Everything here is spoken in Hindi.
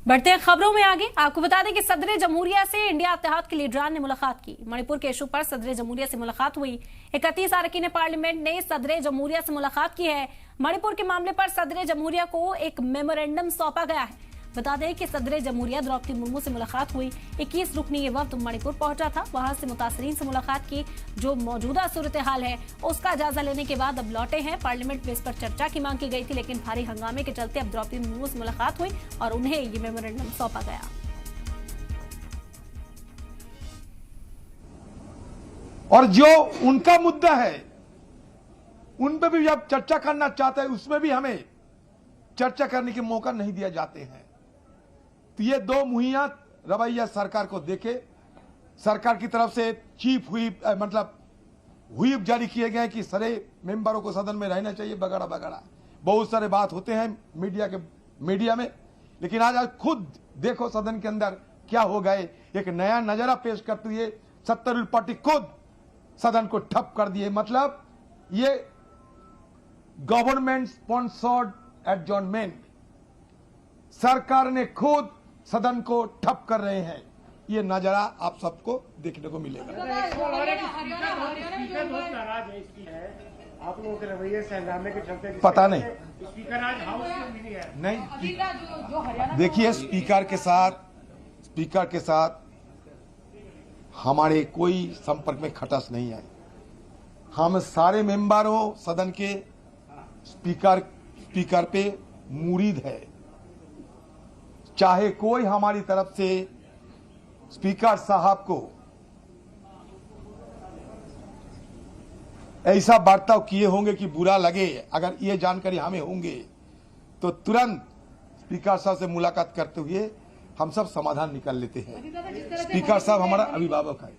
बढ़ते हैं खबरों में आगे। आपको बता दें कि सदर जमहूरिया से इंडिया इत्तेहाद के लीडरान ने मुलाकात की। मणिपुर के इशू पर सदर जमहूरिया से मुलाकात हुई। 31 अरकान पार्लियामेंट ने सदर जमहूरिया से मुलाकात की है। मणिपुर के मामले पर सदर जमहूरिया को एक मेमोरेंडम सौंपा गया है। बता दें कि सदर जमहूरिया द्रौपदी मुर्मू से मुलाकात हुई। 21 रुकनी ये वक्त मणिपुर पहुंचा था, वहां से मुतासरीन से मुलाकात की। जो मौजूदा सूरत हाल है उसका जायजा लेने के बाद अब लौटे हैं। पार्लियामेंट में इस पर चर्चा की मांग की गई थी, लेकिन भारी हंगामे के चलते अब द्रौपदी मुर्मू से मुलाकात हुई और उन्हें ये मेमोरेंडम सौंपा गया। और जो उनका मुद्दा है उन पर भी जब चर्चा करना चाहते हैं उसमें भी हमें चर्चा करने के मौका नहीं दिया जाते हैं। तो ये दो मुहिया रवैया सरकार को देखे। सरकार की तरफ से चीफ हुईप जारी किए गए कि सारे मेंबरों को सदन में रहना चाहिए वगैरह वगैरह। बहुत सारे बात होते हैं मीडिया में, लेकिन आज खुद देखो सदन के अंदर क्या हो गए। एक नया नजारा पेश करते हुए सत्तारूढ़ पार्टी खुद सदन को ठप कर दिए। मतलब ये गवर्नमेंट स्पॉन्सर्ड एडजॉर्नमेंट, सरकार ने खुद सदन को ठप कर रहे हैं। ये नजारा आप सबको देखने को मिलेगा। आप लोगों के रवैये से हंगामे के चलते पता नहीं स्पीकर आज हाउस में मिली है। नहीं, देखिए स्पीकर के साथ हमारे कोई संपर्क में खटस नहीं है। हम सारे मेंबरों सदन के स्पीकर पे मुरीद है। चाहे कोई हमारी तरफ से स्पीकर साहब को ऐसा बर्ताव किए होंगे कि बुरा लगे, अगर ये जानकारी हमें होंगे तो तुरंत स्पीकर साहब से मुलाकात करते हुए हम सब समाधान निकाल लेते हैं। स्पीकर साहब हमारा अभिभावक है।